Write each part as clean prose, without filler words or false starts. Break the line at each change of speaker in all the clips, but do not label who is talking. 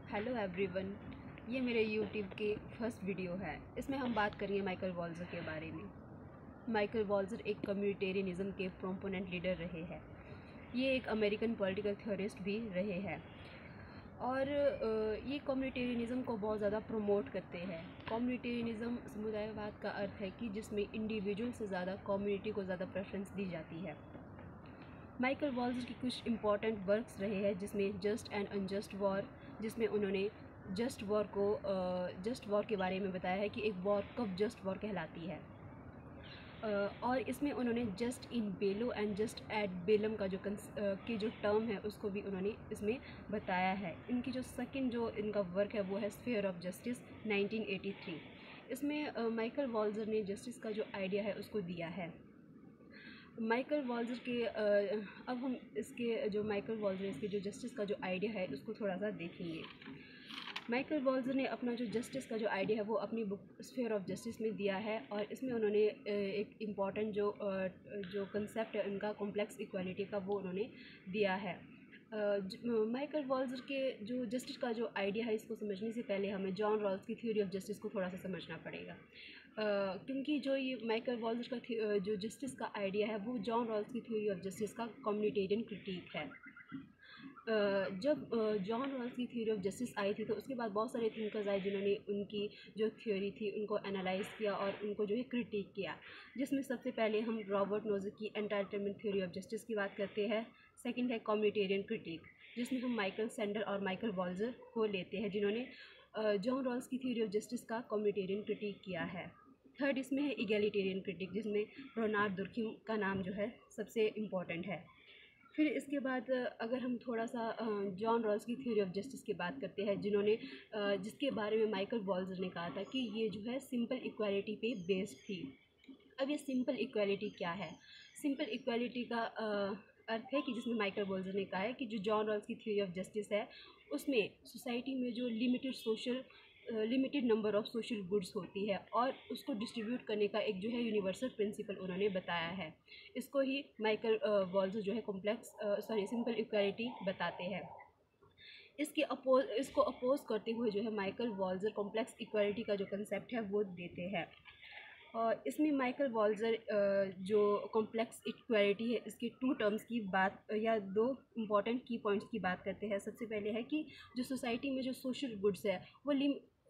Hello everyone, ये मेरे YouTube के फर्स्ट वीडियो है। इसमें हम बात करेंगे माइकल वॉल्जर के बारे में। माइकल वॉल्जर एक कम्युनिटेरियनिज्म के प्रोपोनेंट लीडर रहे हैं। ये एक अमेरिकन पॉलिटिकल थ्योरिस्ट भी रहे हैं और ये कम्युनिटेरियनिज्म को बहुत ज़्यादा प्रमोट करते हैं। कम्युनिटेरियनिज्म समुदायवाद का अर्थ है कि जिसमें इंडिविजुअल से ज़्यादा कम्युनिटी को ज़्यादा प्रेफरेंस दी जाती है। माइकल वॉल्जर की कुछ इंपॉर्टेंट वर्क्स रहे हैं जिसमें जस्ट एंड अनजस्ट वॉर, जिसमें उन्होंने जस्ट वॉर के बारे में बताया है कि एक वॉर कब जस्ट वॉर कहलाती है। और इसमें उन्होंने just in below and just at बेलम का जो टर्म है उसको भी उन्होंने इसमें बताया है। इनकी जो सेकंड जो इनका वर्क है वो है स्फीयर ऑफ जस्टिस 1983। इसमें माइकल वॉल्जर ने जस्टिस का जो आइडिया है उसको दिया है। माइकल वॉल्जर के अब हम इसके जो माइकल वॉल्जर इसके जो जस्टिस का जो आइडिया है उसको थोड़ा सा देखेंगे। माइकल वॉल्जर ने अपना जो जस्टिस का जो आइडिया है वो अपनी बुक स्फीयर ऑफ जस्टिस में दिया है और इसमें उन्होंने एक इम्पॉर्टेंट जो कंसेप्ट है उनका कॉम्प्लेक्स इक्वालिटी का वो उन्होंने दिया है। माइकल वॉल्जर के जो जस्टिस का जो आइडिया है इसको समझने से पहले हमें जॉन रॉल्स की थ्योरी ऑफ जस्टिस को थोड़ा सा समझना पड़ेगा, क्योंकि जो ये माइकल वॉल्जर का जो जस्टिस का आइडिया है वो जॉन रॉल्स की थ्योरी ऑफ जस्टिस का कम्युनिटेरियन क्रिटिक है। जब जॉन रॉल्स की थ्योरी ऑफ जस्टिस आई थी तो उसके बाद बहुत सारे थिंकर्स आए जिन्होंने उनकी जो थ्योरी थी उनको एनालाइज किया और उनको जो है क्रिटिक किया, जिसमें सबसे पहले हम रॉबर्ट नोजिक की एंटाइटलमेंट थ्योरी ऑफ जस्टिस की बात करते हैं। सेकंड है कम्युनिटेरियन क्रिटिक, जिसमें हम माइकल सैंडर और माइकल वॉल्जर को लेते हैं जिन्होंने जॉन रॉल्स की थ्योरी ऑफ जस्टिस का कम्युनिटेरियन क्रिटिक किया है। थर्ड इसमें है इगैलिटेरियन क्रिटिक, जिसमें रोनाल्ड दुर्खिम का नाम जो है सबसे इम्पॉर्टेंट है। फिर इसके बाद अगर हम थोड़ा सा जॉन रॉल्स की थ्योरी ऑफ जस्टिस की बात करते हैं जिसके बारे में माइकल वॉल्जर ने कहा था कि ये जो है सिंपल इक्वालिटी पे बेस्ड थी। अब ये सिंपल इक्वालिटी क्या है? सिंपल इक्वालिटी का अर्थ है कि जिसमें माइकल वॉल्जर ने कहा है कि जो जॉन रॉल्स की थ्योरी ऑफ जस्टिस है उसमें सोसाइटी में जो limited number of social goods होती है और उसको डिस्ट्रीब्यूट करने का एक जो है यूनिवर्सल प्रिंसिपल उन्होंने बताया है। इसको ही माइकल वॉल्जर जो है सिंपल इक्वालिटी बताते हैं। इसको अपोज करते हुए जो है माइकल वॉल्जर कॉम्प्लेक्स इक्वालिटी का जो कंसेप्ट है वो देते हैं। और इसमें माइकल वॉल्जर जो कॉम्प्लेक्स इक्वालिटी है इसके टू टर्म्स की बात या दो इम्पॉर्टेंट की पॉइंट्स की बात करते हैं। सबसे पहले है कि जो सोसाइटी में जो सोशल गुड्स है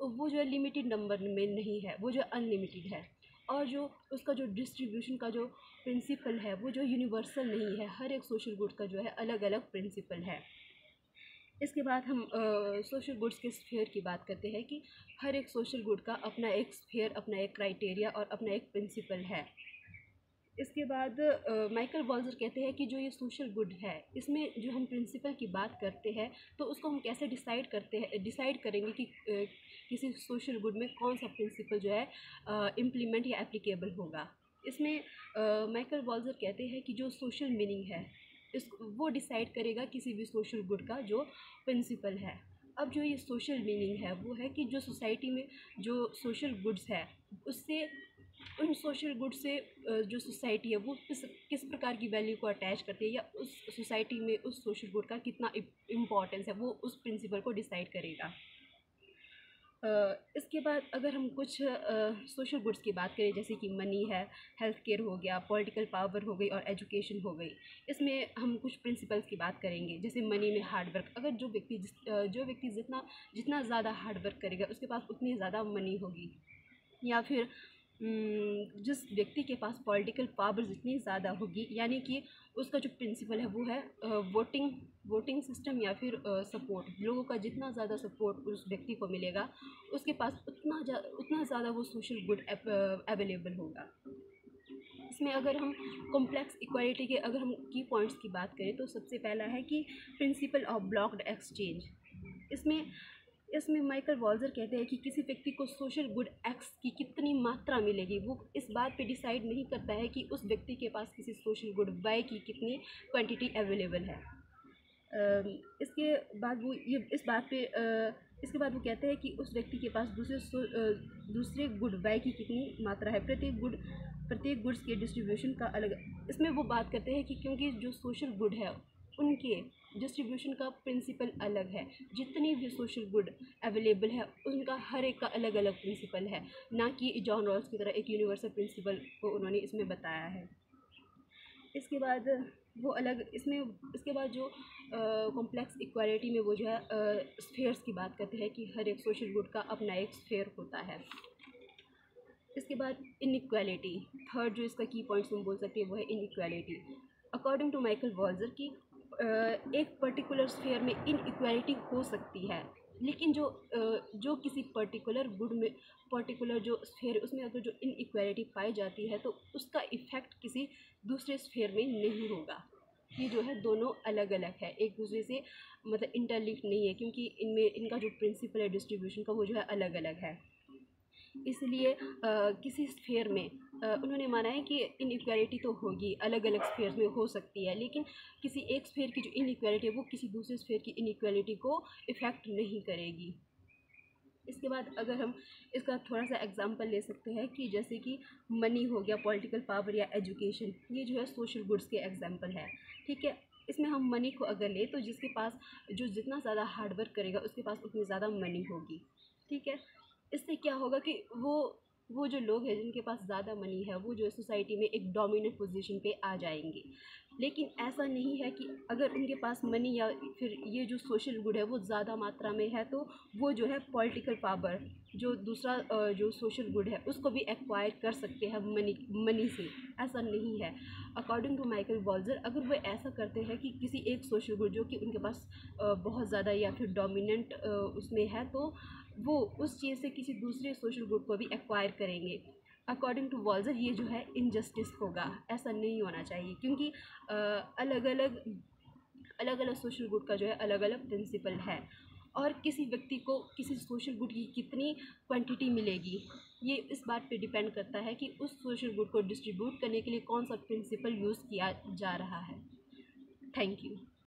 वो जो है लिमिटेड नंबर में नहीं है, वो जो अनलिमिटेड है। और जो उसका जो डिस्ट्रीब्यूशन का जो प्रिंसिपल है वो जो यूनिवर्सल नहीं है, हर एक सोशल गुड का जो है अलग अलग प्रिंसिपल है। इसके बाद हम सोशल गुड्स के स्फीयर की बात करते हैं कि हर एक सोशल गुड का अपना एक स्फीयर, अपना एक क्राइटेरिया और अपना एक प्रिंसिपल है। इसके बाद माइकल वॉल्जर कहते हैं कि जो ये सोशल गुड है इसमें जो हम प्रिंसिपल की बात करते हैं तो उसको हम कैसे डिसाइड करेंगे कि किसी सोशल गुड में कौन सा प्रिंसिपल जो है इम्प्लीमेंट या एप्लीकेबल होगा। इसमें माइकल वॉल्जर कहते हैं कि जो सोशल मीनिंग है वो डिसाइड करेगा किसी भी सोशल गुड का जो प्रिंसिपल है। अब जो ये सोशल मीनिंग है वो है कि जो सोसाइटी में जो सोशल गुड्स है उससे उन सोशल गुड्स से जो सोसाइटी है वो किस प्रकार की वैल्यू को अटैच करती है या उस सोसाइटी में उस सोशल गुड का कितना इम्पोर्टेंस है वो उस प्रिंसिपल को डिसाइड करेगा। इसके बाद अगर हम कुछ सोशल गुड्स की बात करें जैसे कि मनी है, हेल्थ केयर हो गया, पॉलिटिकल पावर हो गई और एजुकेशन हो गई, इसमें हम कुछ प्रिंसिपल्स की बात करेंगे। जैसे मनी में हार्ड वर्क, अगर जो व्यक्ति जितना ज़्यादा हार्ड वर्क करेगा उसके पास उतनी ज़्यादा मनी होगी। या फिर जिस व्यक्ति के पास पॉलिटिकल पावर जितनी ज़्यादा होगी यानी कि उसका जो प्रिंसिपल है वो है वोटिंग सिस्टम या फिर सपोर्ट। लोगों का जितना ज़्यादा सपोर्ट उस व्यक्ति को मिलेगा उसके पास उतना ज़्यादा वो सोशल गुड अवेलेबल होगा। इसमें अगर हम कॉम्प्लेक्स इक्वालिटी के अगर हम की पॉइंट्स की बात करें तो सबसे पहला है कि प्रिंसिपल ऑफ ब्लॉक्ड एक्सचेंज। इसमें माइकल वॉल्जर कहते हैं कि किसी व्यक्ति को सोशल गुड एक्स की कितनी मात्रा मिलेगी वो इस बात पे डिसाइड नहीं करता है कि उस व्यक्ति के पास किसी सोशल गुड वाई की कितनी क्वांटिटी अवेलेबल है। इसके बाद वो कहते हैं कि उस व्यक्ति के पास दूसरे गुड वाई की कितनी मात्रा है। प्रत्येक गुड्स के डिस्ट्रीब्यूशन का अलग। इसमें वो बात करते हैं कि क्योंकि जो सोशल गुड है उनके डिस्ट्रीब्यूशन का प्रिंसिपल अलग है। जितनी भी सोशल गुड अवेलेबल है उनका हर एक का अलग अलग प्रिंसिपल है, ना कि जॉन रॉल्स की तरह एक यूनिवर्सल प्रिंसिपल को उन्होंने इसमें बताया है। इसके बाद वो अलग इसमें इसके बाद जो कॉम्प्लेक्स इक्वालिटी में वो जो है स्फेयर्स की बात करते हैं कि हर एक सोशल गुड का अपना एक स्फेयर होता है। इसके बाद इनइक्वालिटी, थर्ड जो इसका की पॉइंट्स हम बोल सकते हैं वो है inequality. According to Michael Walzer की एक पर्टिकुलर स्फेयर में इनइक्वालिटी हो सकती है, लेकिन जो किसी पर्टिकुलर गुड में पर्टिकुलर जो स्फेयर उसमें अगर जो इनइक्वालिटी पाई जाती है तो उसका इफ़ेक्ट किसी दूसरे स्फेयर में नहीं होगा। ये जो है दोनों अलग अलग है, एक दूसरे से मतलब इंटरलिंक्ड नहीं है, क्योंकि इनमें इनका जो प्रिंसिपल है डिस्ट्रीब्यूशन का वो जो है अलग अलग है। इसलिए किसी स्फेयर में उन्होंने माना है कि इनइक्वालिटी तो होगी, अलग अलग स्फेयर में हो सकती है, लेकिन किसी एक स्फेयर की जो इनइक्वालिटी है वो किसी दूसरे स्फेयर की इनइक्वालिटी को इफ़ेक्ट नहीं करेगी। इसके बाद अगर हम इसका थोड़ा सा एग्जांपल ले सकते हैं कि जैसे कि मनी हो गया, पॉलिटिकल पावर या एजुकेशन, ये जो है सोशल गुड्स के एग्जांपल है। ठीक है, इसमें हम मनी को अगर ले तो जिसके पास जो जितना ज़्यादा हार्ड वर्क करेगा उसके पास उतनी ज़्यादा मनी होगी। ठीक है, इससे क्या होगा कि वो जो लोग हैं जिनके पास ज़्यादा मनी है वो जो है सोसाइटी में एक डोमिनेंट पोजीशन पे आ जाएंगे। लेकिन ऐसा नहीं है कि अगर उनके पास मनी या फिर ये जो सोशल गुड है वो ज़्यादा मात्रा में है तो वो जो है पॉलिटिकल पावर जो दूसरा जो सोशल गुड है उसको भी एक्वायर कर सकते हैं मनी से। ऐसा नहीं है। अकॉर्डिंग टू माइकल वॉल्जर अगर वो ऐसा करते हैं कि किसी एक सोशल गुड जो कि उनके पास बहुत ज़्यादा या फिर डोमिनेंट उसमें है तो वो उस चीज़ से किसी दूसरे सोशल गुड को भी एक्वायर करेंगे। अकॉर्डिंग टू वॉल्जर ये जो है इनजस्टिस होगा, ऐसा नहीं होना चाहिए, क्योंकि अलग अलग सोशल गुड का जो है अलग अलग प्रिंसिपल है, और किसी व्यक्ति को किसी सोशल गुड की कितनी क्वांटिटी मिलेगी ये इस बात पे डिपेंड करता है कि उस सोशल गुड को डिस्ट्रीब्यूट करने के लिए कौन सा प्रिंसिपल यूज़ किया जा रहा है। Thank you.